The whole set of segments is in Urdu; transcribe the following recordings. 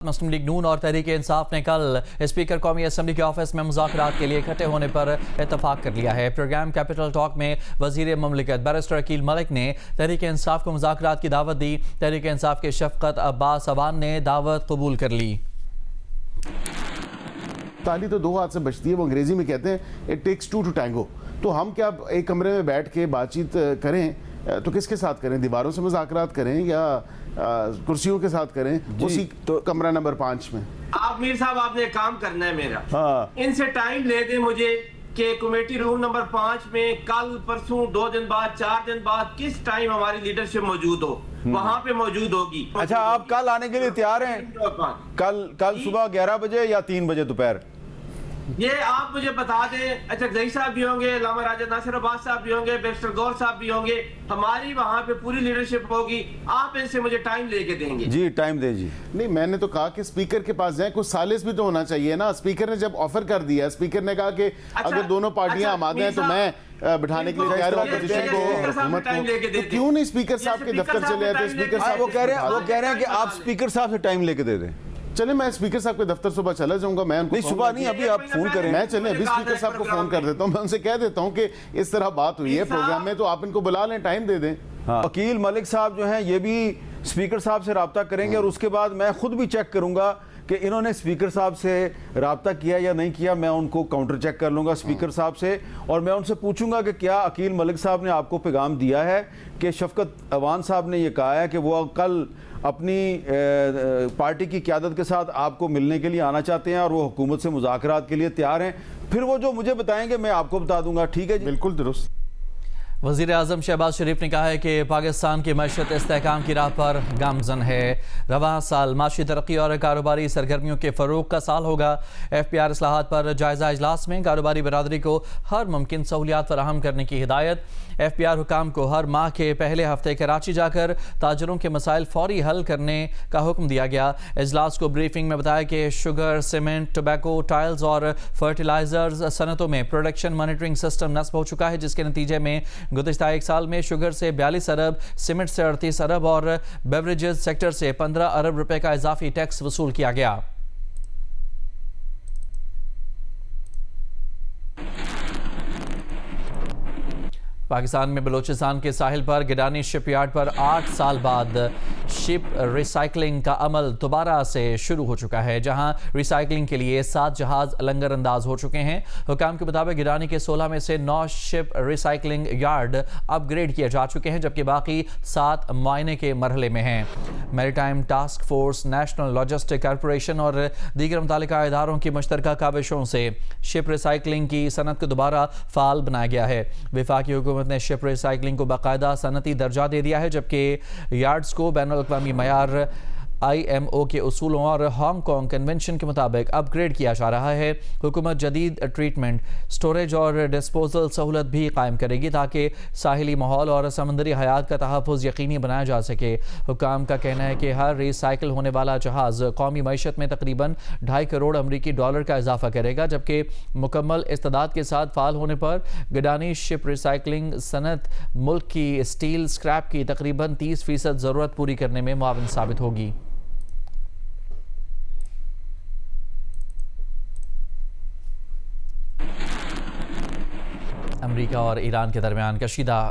مسلم لیگ نون اور تحریک انصاف نے کل اسپیکر قومی اسمبلی کے آفس میں مذاکرات کے لیے اکٹھے ہونے پر اتفاق کر لیا ہے۔ پروگرام کیپٹل ٹاک میں وزیر مملکت بیرسٹر عقیل ملک نے تحریک انصاف کو مذاکرات کی دعوت دی۔ تحریک انصاف کے شفقت عباس عوان نے دعوت قبول کر لی۔ تالی تو دو ہاتھ سے بچتی ہے، وہ انگریزی میں کہتے ہیں it takes to to tango. تو ہم کیا ایک کمرے میں بیٹھ کے بات چیت کریں تو کس کے ساتھ کریں؟ دیواروں سے مذاکرات کریں یا کرسیوں کے ساتھ کریں؟ اسی کمرہ نمبر 5 میں آپ میر صاحب آپ نے کام کرنا ہے میرا، ان سے ٹائم لے دیں مجھے کہ کمیٹی روم نمبر 5 میں کل پرسوں 2 دن بعد 4 دن بعد کس ٹائم ہماری لیڈرشپ موجود ہو، وہاں پہ موجود ہوگی۔ اچھا آپ کل آنے کے لیے تیار ہیں؟ کل صبح 11 بجے یا 3 بجے دوپہر؟ یہ آپ مجھے بتا دیں۔ اچھا زئی صاحب بھی ہوں گے، علامہ راجہ ناصر عباس صاحب بھی ہوں گے، بیرسٹر گور صاحب بھی ہوں گے، ہماری وہاں پہ پوری لیڈرشپ ہوگی، آپ ان سے مجھے ٹائم لے کے دیں گے۔ جی ٹائم دے جی۔ نہیں، میں نے تو کہا کہ اسپیکر کے پاس جائیں، کچھ سالس بھی تو ہونا چاہیے نا۔ اسپیکر نے جب آفر کر دیا، اسپیکر نے کہا کہ اگر دونوں پارٹیاں آمادہ ہیں تو میں بٹھانے کے لیے تیار ہوں اپوزیشن کو، حکومت کو۔ تو کیوں نہیں اسپیکر صاحب کے دفتر چلے آتے؟ اسپیکر صاحب وہ کہہ رہے ہیں کہ آپ اسپیکر صاحب سے ٹائم لے کے دے دیں۔ چلے میں اسپیکر صاحب کے دفتر صبح چلا جاؤں گا، میں ان کو نہیں صبح نہیں، ابھی آپ فون کریں۔ میں چلیں ابھی اسپیکر صاحب کو فون کر دیتا ہوں، میں ان سے کہہ دیتا ہوں کہ اس طرح بات ہوئی ہے پروگرام میں، تو آپ ان کو بلا لیں، ٹائم دے دیں۔ عقیل ملک صاحب جو ہیں یہ بھی اسپیکر صاحب سے رابطہ کریں گے، اور اس کے بعد میں خود بھی چیک کروں گا کہ انہوں نے اسپیکر صاحب سے رابطہ کیا یا نہیں کیا۔ میں ان کو کاؤنٹر چیک کر لوں گا اسپیکر صاحب سے، اور میں ان سے پوچھوں گا کہ کیا عقیل ملک صاحب نے آپ کو پیغام دیا ہے کہ شفقت عوان صاحب نے یہ کہا ہے کہ وہ کل اپنی پارٹی کی قیادت کے ساتھ آپ کو ملنے کے لیے آنا چاہتے ہیں اور وہ حکومت سے مذاکرات کے لیے تیار ہیں۔ پھر وہ جو مجھے بتائیں گے میں آپ کو بتا دوں گا، ٹھیک ہے جی؟ بالکل درست۔ وزیر اعظم شہباز شریف نے کہا ہے کہ پاکستان کی معیشت استحکام کی راہ پر گامزن ہے۔ رواں سال معاشی ترقی اور کاروباری سرگرمیوں کے فروغ کا سال ہوگا۔ ایف پی آر اصلاحات پر جائزہ اجلاس میں کاروباری برادری کو ہر ممکن سہولیات فراہم کرنے کی ہدایت۔ ایف پی آر حکام کو ہر ماہ کے پہلے ہفتے کراچی جا کر تاجروں کے مسائل فوری حل کرنے کا حکم دیا گیا۔ اجلاس کو بریفنگ میں بتایا کہ شوگر، سیمنٹ، ٹوبیکو، ٹائلز اور فرٹیلائزرز صنعتوں میں پروڈکشن مانیٹرنگ سسٹم نصب ہو چکا ہے، جس کے نتیجے میں گزشتہ ایک سال میں شوگر سے 42 ارب، سیمنٹ سے 38 ارب اور بیوریجز سیکٹر سے 15 ارب روپے کا اضافی ٹیکس وصول کیا گیا۔ پاکستان میں بلوچستان کے ساحل پر گڈانی شپ یارڈ پر 8 سال بعد شپ ریسائکلنگ کا عمل دوبارہ سے شروع ہو چکا ہے، جہاں ریسائکلنگ کے لیے 7 جہاز لنگر انداز ہو چکے ہیں۔ حکام کے مطابق گڈانی کے 16 میں سے 9 شپ ریسائکلنگ یارڈ اپ گریڈ کیے جا چکے ہیں، جبکہ باقی 7 معائنے کے مرحلے میں ہیں۔ میری time task force, national logistic corporation اور دیگر متعلقہ اداروں کی مشترکہ کاوشوں سے شپ ریسائکلنگ کی صنعت کو دوبارہ فعال بنایا گیا ہے۔ وفاقی حکومت نے شپ ریسائکلنگ کو باقاعدہ صنعتی درجہ دے دیا ہے، جبکہ یارڈز کو بین الاقوامی معیار IMO کے اصولوں اور ہانگ کانگ کنونشن کے مطابق اپ گریڈ کیا جا رہا ہے۔ حکومت جدید ٹریٹمنٹ، سٹوریج اور ڈسپوزل سہولت بھی قائم کرے گی تاکہ ساحلی ماحول اور سمندری حیات کا تحفظ یقینی بنایا جا سکے۔ حکام کا کہنا ہے کہ ہر ری سائیکل ہونے والا جہاز قومی معیشت میں تقریباً $2.5 کروڑ امریکی ڈالر کا اضافہ کرے گا، جبکہ مکمل استعداد کے ساتھ فعال ہونے پر گڈانی شپ ریسائکلنگ صنعت ملک کی اسٹیل سکریپ کی تقریباً 30% ضرورت پوری کرنے میں معاون ثابت ہوگی۔ امریکہ اور ایران کے درمیان کشیدہ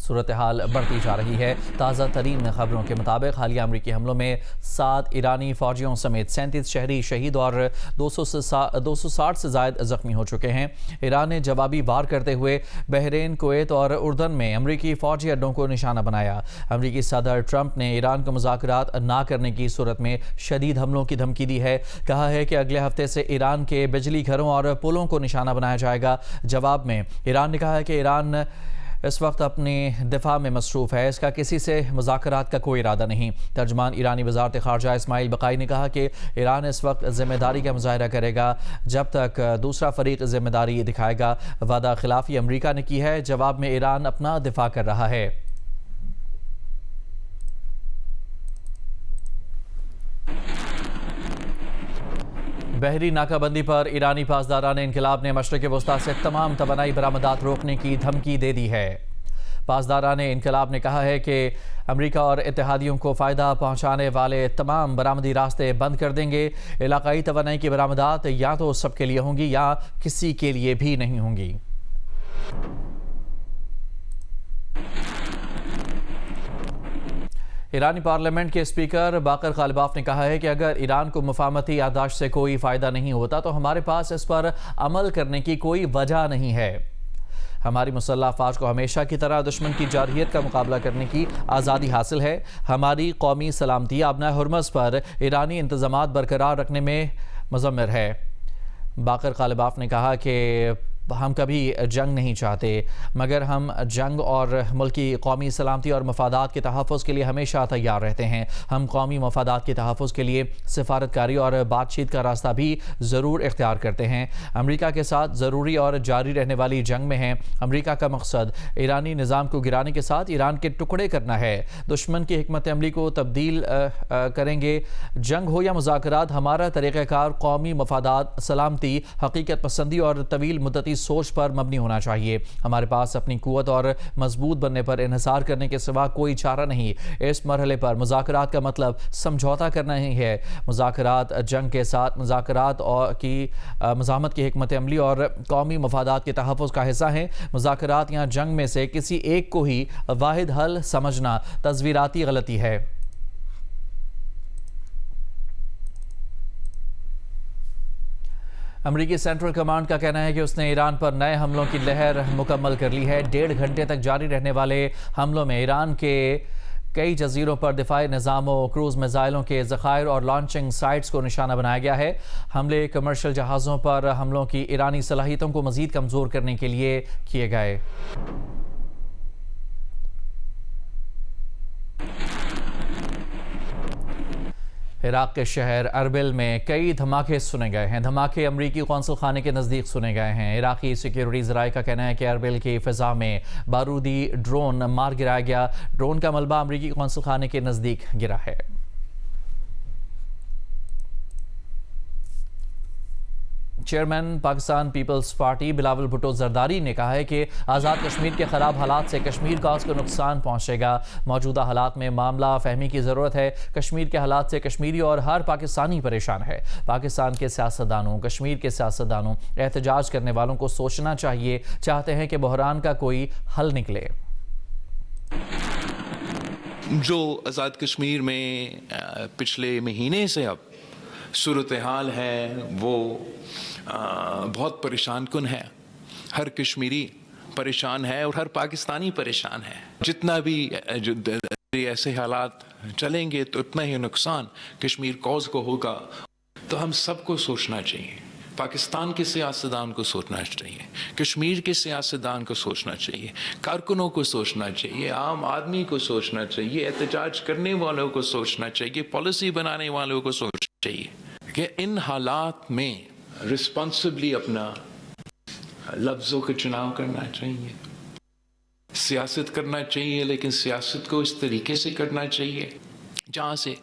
صورتحال بڑھتی جا رہی ہے۔ تازہ ترین خبروں کے مطابق حالیہ امریکی حملوں میں 7 ایرانی فوجیوں سمیت 37 شہری شہید اور 260 سے زائد زخمی ہو چکے ہیں۔ ایران نے جوابی وار کرتے ہوئے بحرین، کویت اور اردن میں امریکی فوجی اڈوں کو نشانہ بنایا۔ امریکی صدر ٹرمپ نے ایران کو مذاکرات نہ کرنے کی صورت میں شدید حملوں کی دھمکی دی ہے۔ کہا ہے کہ اگلے ہفتے سے ایران کے بجلی گھروں اور پلوں کو نشانہ بنایا جائے گا۔ جواب میں ایران نے کہا ہے کہ ایران اس وقت اپنی دفاع میں مصروف ہے، اس کا کسی سے مذاکرات کا کوئی ارادہ نہیں۔ ترجمان ایرانی وزارت خارجہ اسماعیل بقائی نے کہا کہ ایران اس وقت ذمہ داری کا مظاہرہ کرے گا جب تک دوسرا فریق ذمہ داری دکھائے گا۔ وعدہ خلافی امریکہ نے کی ہے، جواب میں ایران اپنا دفاع کر رہا ہے۔ بحری ناکہ بندی پر ایرانی پاسداران انقلاب نے مشرق وسطی سے تمام توانائی برآمدات روکنے کی دھمکی دے دی ہے۔ پاسداران انقلاب نے کہا ہے کہ امریکہ اور اتحادیوں کو فائدہ پہنچانے والے تمام برآمدی راستے بند کر دیں گے. علاقائی توانائی کی برآمدات یا تو سب کے لیے ہوں گی یا کسی کے لیے بھی نہیں ہوں گی. ایرانی پارلیمنٹ کے اسپیکر باقر غالباف نے کہا ہے کہ اگر ایران کو مفاہمتی یادداشت سے کوئی فائدہ نہیں ہوتا تو ہمارے پاس اس پر عمل کرنے کی کوئی وجہ نہیں ہے. ہماری مسلح افواج کو ہمیشہ کی طرح دشمن کی جارحیت کا مقابلہ کرنے کی آزادی حاصل ہے. ہماری قومی سلامتی ابنائے ہرمز پر ایرانی انتظامات برقرار رکھنے میں مضمر ہے. باقر غالباف نے کہا کہ ہم کبھی جنگ نہیں چاہتے مگر ہم جنگ اور ملکی قومی سلامتی اور مفادات کے تحفظ کے لیے ہمیشہ تیار رہتے ہیں. ہم قومی مفادات کے تحفظ کے لیے سفارتکاری اور بات چیت کا راستہ بھی ضرور اختیار کرتے ہیں. امریکہ کے ساتھ ضروری اور جاری رہنے والی جنگ میں ہیں. امریکہ کا مقصد ایرانی نظام کو گرانے کے ساتھ ایران کے ٹکڑے کرنا ہے. دشمن کی حکمت عملی کو تبدیل کریں گے. جنگ ہو یا مذاکرات، ہمارا طریقہ کار قومی مفادات، سلامتی، حقیقت پسندی اور طویل مدتی سوچ پر مبنی ہونا چاہیے. ہمارے پاس اپنی قوت اور مضبوط بننے پر انحصار کرنے کے سوا کوئی چارہ نہیں. اس مرحلے پر مذاکرات کا مطلب سمجھوتا کرنا ہی ہے. مذاکرات جنگ کے ساتھ مذاکرات کی مزاحمت کی حکمت عملی اور قومی مفادات کے تحفظ کا حصہ ہیں. مذاکرات یا جنگ میں سے کسی ایک کو ہی واحد حل سمجھنا تصویراتی غلطی ہے. امریکی سینٹرل کمانڈ کا کہنا ہے کہ اس نے ایران پر نئے حملوں کی لہر مکمل کر لی ہے. 1.5 گھنٹے تک جاری رہنے والے حملوں میں ایران کے کئی جزیروں پر دفاعی نظاموں، کروز میزائلوں کے ذخائر اور لانچنگ سائٹس کو نشانہ بنایا گیا ہے. حملے کمرشل جہازوں پر حملوں کی ایرانی صلاحیتوں کو مزید کمزور کرنے کے لیے کیے گئے. عراق کے شہر اربل میں کئی دھماکے سنے گئے ہیں. دھماکے امریکی قونصل خانے کے نزدیک سنے گئے ہیں. عراقی سیکیورٹی ذرائع کا کہنا ہے کہ اربل کی فضا میں بارودی ڈرون مار گرایا گیا. ڈرون کا ملبہ امریکی قونصل خانے کے نزدیک گرا ہے. چیئرمین پاکستان پیپلز پارٹی بلاول بھٹو زرداری نے کہا ہے کہ آزاد کشمیر کے خراب حالات سے کشمیر کاز کو نقصان پہنچے گا. موجودہ حالات میں معاملہ فہمی کی ضرورت ہے. کشمیر کے حالات سے کشمیری اور ہر پاکستانی پریشان ہے. پاکستان کے سیاستدانوں، کشمیر کے سیاستدانوں، احتجاج کرنے والوں کو سوچنا چاہیے. چاہتے ہیں کہ بحران کا کوئی حل نکلے. جو آزاد کشمیر میں پچھلے مہینے سے اب صورتحال ہے وہ بہت پریشان کن ہے. ہر کشمیری پریشان ہے اور ہر پاکستانی پریشان ہے. جتنا بھی ایسے حالات چلیں گے تو اتنا ہی نقصان کشمیر کوز کو ہوگا. تو ہم سب کو سوچنا چاہیے. پاکستان کے سیاستدان کو سوچنا چاہیے، کشمیر کے سیاستدان کو سوچنا چاہیے، کارکنوں کو سوچنا چاہیے، عام آدمی کو سوچنا چاہیے، احتجاج کرنے والوں کو سوچنا چاہیے، پالیسی بنانے والوں کو سوچنا چاہیے کہ ان حالات میں رسپانسبلی اپنا لفظوں کا چناؤ کرنا چاہیے. سیاست کرنا چاہیے لیکن سیاست کو اس طریقے سے کرنا چاہیے جہاں سے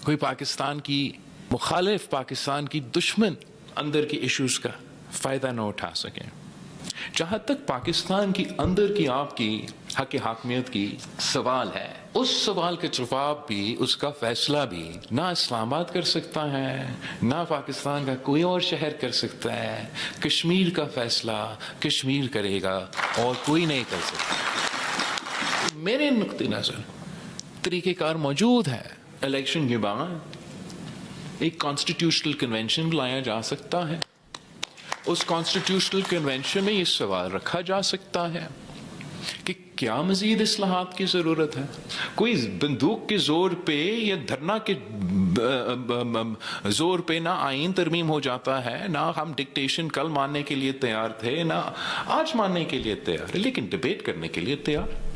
کوئی پاکستان کی مخالف، پاکستان کی دشمن اندر کی ایشوز کا فائدہ نہ اٹھا سکیں. جہاں تک پاکستان کی اندر کی آپ کی حق حاکمیت کی سوال ہے، اس سوال کا جواب بھی، اس کا فیصلہ بھی نہ اسلام آباد کر سکتا ہے، نہ پاکستان کا کوئی اور شہر کر سکتا ہے. کشمیر کا فیصلہ کشمیر کرے گا اور کوئی نہیں کر سکتا. میرے نقطۂ نظر طریقہ کار موجود ہے. الیکشن کے بعد ایک کانسٹیٹیوشنل کنونشن لایا جا سکتا ہے. اس کانسٹیٹیوشنل کنونشن میں یہ سوال رکھا جا سکتا ہے کہ کیا مزید اصلاحات کی ضرورت ہے. کوئی بندوق کے زور پہ یا دھرنا کے زور پہ نہ آئین ترمیم ہو جاتا ہے، نہ ہم ڈکٹیشن کل ماننے کے لیے تیار تھے، نہ آج ماننے کے لیے تیار ہے، لیکن ڈیبیٹ کرنے کے لیے تیار.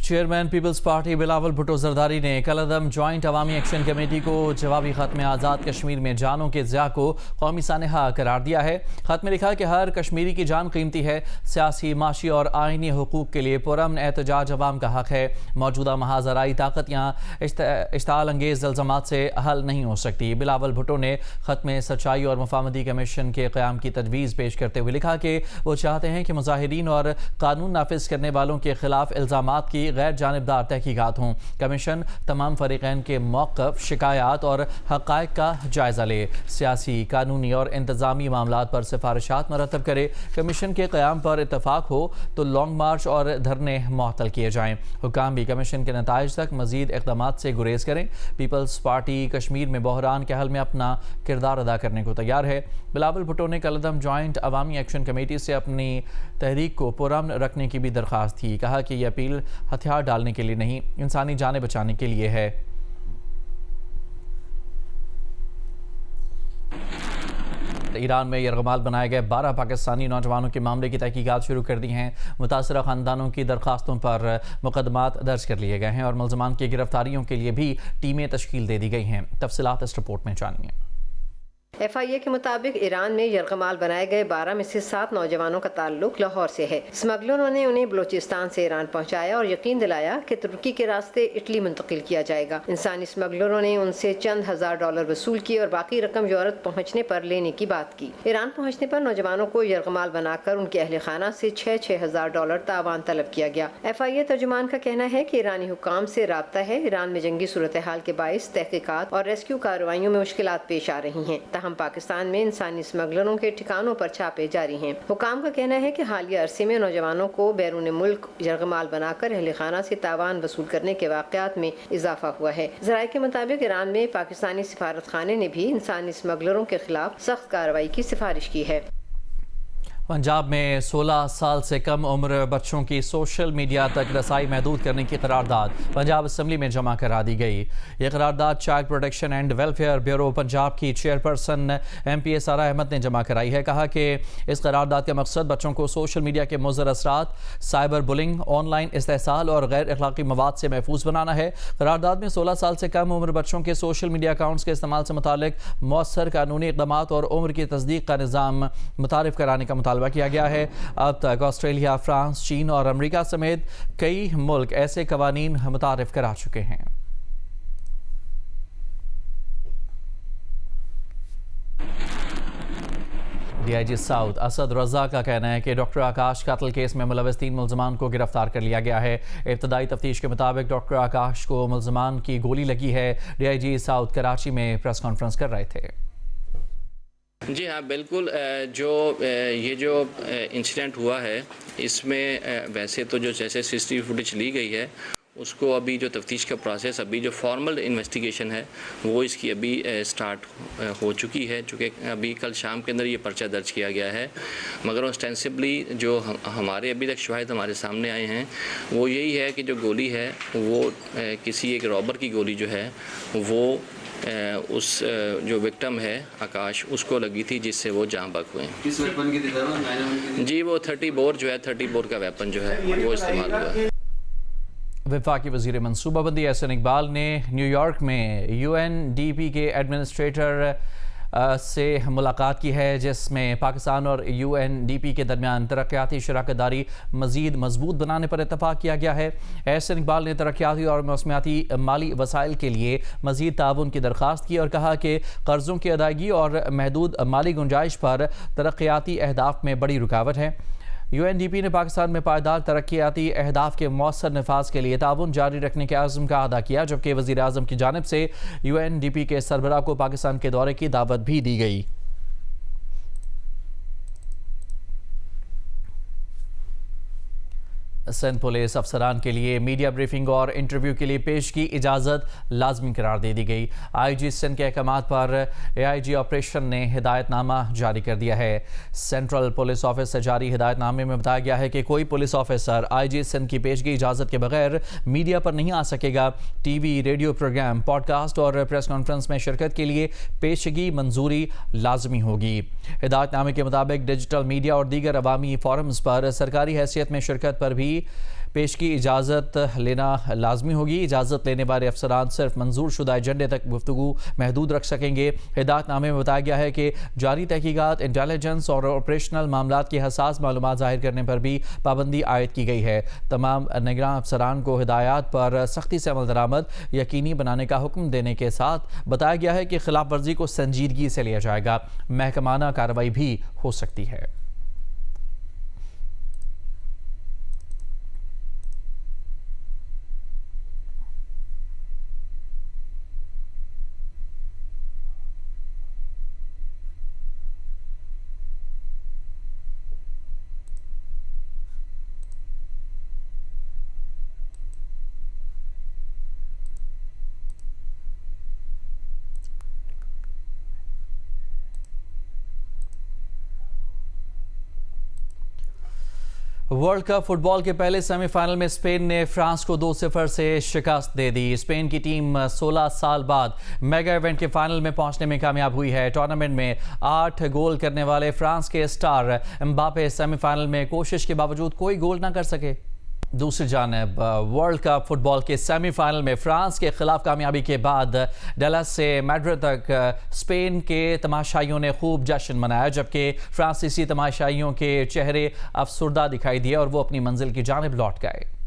چیئرمین پیپلز پارٹی بلاول بھٹو زرداری نے کل عدم جوائنٹ عوامی ایکشن کمیٹی کو جوابی خط میں آزاد کشمیر میں جانوں کے ضیاع کو قومی سانحہ قرار دیا ہے. خط میں لکھا کہ ہر کشمیری کی جان قیمتی ہے. سیاسی، معاشی اور آئینی حقوق کے لیے پرامن احتجاج عوام کا حق ہے. موجودہ محاذ آرائی طاقت یا اشتعال انگیز الزامات سے حل نہیں ہو سکتی. بلاول بھٹو نے خط میں سچائی اور مفاہمتی کمیشن کے قیام کی تجویز پیش کرتے ہوئے لکھا کہ وہ چاہتے ہیں کہ مظاہرین اور قانون نافذ کرنے والوں کے خلاف الزامات کی غیر جانبدار تحقیقات ہوں۔ کمیشن تمام فریقین کے موقف، شکایات اور حقائق کا جائزہ لے، سیاسی، قانونی اور انتظامی معاملات پر سفارشات مرتب کرے۔ کمیشن کے قیام پر اتفاق ہو تو لانگ مارچ اور دھرنے معطل کیے جائیں۔ حکام بھی کمیشن کے نتائج تک مزید اقدامات سے گریز کریں۔ پیپلز پارٹی کشمیر میں بحران کے حل میں اپنا کردار ادا کرنے کو تیار ہے۔ بلاول بھٹو نے کالعدم جوائنٹ عوامی ایکشن کمیٹی سے اپنی تحریک کو پرامن رکھنے کی بھی درخواست کی۔ کہا کہ یہ اپیل ہتھیار ڈالنے کے لیے نہیں، انسانی جانیں بچانے کے لیے ہے۔ ایران میں یرغمال بنائے گئے 12 پاکستانی نوجوانوں کے معاملے کی تحقیقات شروع کر دی ہیں۔ متاثرہ خاندانوں کی درخواستوں پر مقدمات درج کر لیے گئے ہیں اور ملزمان کی گرفتاریوں کے لیے بھی ٹیمیں تشکیل دے دی گئی ہیں۔ تفصیلات اس رپورٹ میں جانیے۔ FIA کے مطابق ایران میں یرغمال بنائے گئے 12 میں سے 7 نوجوانوں کا تعلق لاہور سے ہے۔ اسمگلروں نے انہیں بلوچستان سے ایران پہنچایا اور یقین دلایا کہ ترکی کے راستے اٹلی منتقل کیا جائے گا۔ انسانی اسمگلروں نے ان سے چند ہزار ڈالر وصول کیے اور باقی رقم یورپ پہنچنے پر لینے کی بات کی۔ ایران پہنچنے پر نوجوانوں کو یرغمال بنا کر ان کے اہل خانہ سے 6,000 ہزار ڈالر تاوان طلب کیا گیا۔ FIA ترجمان کا کہنا ہے کہ ایرانی حکام سے رابطہ ہے۔ ایران میں جنگی صورتحال کے باعث تحقیقات اور ریسکیو کارروائیوں میں مشکلات پیش آ رہی ہیں، تاہم پاکستان میں انسانی اسمگلروں کے ٹھکانوں پر چھاپے جاری ہیں۔ حکام کا کہنا ہے کہ حالیہ عرصے میں نوجوانوں کو بیرون ملک یرغمال بنا کر اہل خانہ سے تاوان وصول کرنے کے واقعات میں اضافہ ہوا ہے۔ ذرائع کے مطابق ایران میں پاکستانی سفارت خانے نے بھی انسانی اسمگلروں کے خلاف سخت کارروائی کی سفارش کی ہے۔ پنجاب میں 16 سال سے کم عمر بچوں کی سوشل میڈیا تک رسائی محدود کرنے کی قرارداد پنجاب اسمبلی میں جمع کرا دی گئی۔ یہ قرارداد child protection and welfare bureau Punjab کی چیئرپرسن MP سارا احمد نے جمع کرائی ہے۔ کہا کہ اس قرارداد کا مقصد بچوں کو سوشل میڈیا کے مضر اثرات، سائبر بلنگ، آن لائن استحصال اور غیر اخلاقی مواد سے محفوظ بنانا ہے۔ قرارداد میں 16 سال سے کم عمر بچوں کے سوشل میڈیا اکاؤنٹس کے استعمال سے متعلق مؤثر قانونی اقدامات اور عمر کی تصدیق کا نظام متعارف کرانے کا مطالبہ کیا گیا ہے۔ اب تک آسٹریلیا، فرانس، چین اور امریکہ سمیت کئی ملک ایسے قوانین متعارف کرا چکے ہیں۔ DIG ساؤتھ اسد رضا کا کہنا ہے کہ ڈاکٹر آکاش قتل کیس میں ملوث 3 ملزمان کو گرفتار کر لیا گیا ہے۔ ابتدائی تفتیش کے مطابق ڈاکٹر آکاش کو ملزمان کی گولی لگی ہے۔ DIG ساؤتھ کراچی میں پریس کانفرنس کر رہے تھے۔ جی ہاں بالکل، یہ جو انسیڈنٹ ہوا ہے اس میں ویسے تو جو جیسے CCTV فوٹیج لی گئی ہے اس کو ابھی جو تفتیش کا پروسیس، ابھی جو فارمل انویسٹیگیشن ہے وہ اس کی ابھی سٹارٹ ہو چکی ہے، چونکہ ابھی کل شام کے اندر یہ پرچہ درج کیا گیا ہے، مگر اسٹینسبلی جو ہمارے ابھی تک شواہد ہمارے سامنے آئے ہیں وہ یہی ہے کہ جو گولی ہے وہ کسی ایک رابر کی گولی جو ہے وہ اس جو وکٹم ہے آکاش اس کو لگی تھی، جس سے وہ جاں بحق ہوئے ہیں۔ کس ویپن کی تھی؟ جی وہ 30 بور جو ہے 30 بور کا ویپن جو ہے وہ استعمال ہوا ہے۔ وفاقی وزیر منصوبہ بندی احسن اقبال نے نیو یارک میں UNDP کے ایڈمنسٹریٹر سے ملاقات کی ہے، جس میں پاکستان اور UNDP کے درمیان ترقیاتی شراکت داری مزید مضبوط بنانے پر اتفاق کیا گیا ہے۔ احسن اقبال نے ترقیاتی اور موسمیاتی مالی وسائل کے لیے مزید تعاون کی درخواست کی اور کہا کہ قرضوں کی ادائیگی اور محدود مالی گنجائش پر ترقیاتی اہداف میں بڑی رکاوٹ ہے۔ UNDP نے پاکستان میں پائیدار ترقیاتی اہداف کے مؤثر نفاذ کے لیے تعاون جاری رکھنے کے عزم کا اعادہ کیا، جبکہ وزیر اعظم کی جانب سے UNDP کے سربراہ کو پاکستان کے دورے کی دعوت بھی دی گئی۔ سندھ پولیس افسران کے لیے میڈیا بریفنگ اور انٹرویو کے لیے پیشگی اجازت لازمی قرار دے دی گئی۔ IG سندھ کے احکامات پر AIG آپریشن نے ہدایت نامہ جاری کر دیا ہے۔ سینٹرل پولیس آفس سے جاری ہدایت نامے میں بتایا گیا ہے کہ کوئی پولیس آفیسر IG سندھ کی پیشگی اجازت کے بغیر میڈیا پر نہیں آ سکے گا۔ TV، radio programme, podcast اور پریس کانفرنس میں شرکت کے لیے پیشگی منظوری لازمی ہوگی۔ ہدایت نامے کے مطابق ڈیجیٹل میڈیا اور دیگر عوامی فورمز پر سرکاری حیثیت میں شرکت پر بھی پیشگی اجازت لینا لازمی ہوگی۔ اجازت لینے والے افسران صرف منظور شدہ ایجنڈے تک گفتگو محدود رکھ سکیں گے۔ ہدایت نامے میں بتایا گیا ہے کہ جاری تحقیقات، انٹیلیجنس اور آپریشنل معاملات کی حساس معلومات ظاہر کرنے پر بھی پابندی عائد کی گئی ہے۔ تمام نگراں افسران کو ہدایات پر سختی سے عمل درآمد یقینی بنانے کا حکم دینے کے ساتھ بتایا گیا ہے کہ خلاف ورزی کو سنجیدگی سے لیا جائے گا، محکمانہ کارروائی بھی ہو سکتی ہے۔ ورلڈ کپ فٹ بال کے پہلے سیمی فائنل میں اسپین نے فرانس کو 2-0 سے شکست دے دی۔ اسپین کی ٹیم 16 سال بعد میگا ایونٹ کے فائنل میں پہنچنے میں کامیاب ہوئی ہے۔ ٹورنامنٹ میں 8 گول کرنے والے فرانس کے اسٹار امباپے سیمی فائنل میں کوشش کے باوجود کوئی گول نہ کر سکے۔ دوسری جانب ورلڈ کپ فٹ بال کے سیمی فائنل میں فرانس کے خلاف کامیابی کے بعد ڈلس سے میڈرڈ تک اسپین کے تماشائیوں نے خوب جشن منایا، جبکہ فرانسیسی تماشائیوں کے چہرے افسردہ دکھائی دیے اور وہ اپنی منزل کی جانب لوٹ گئے۔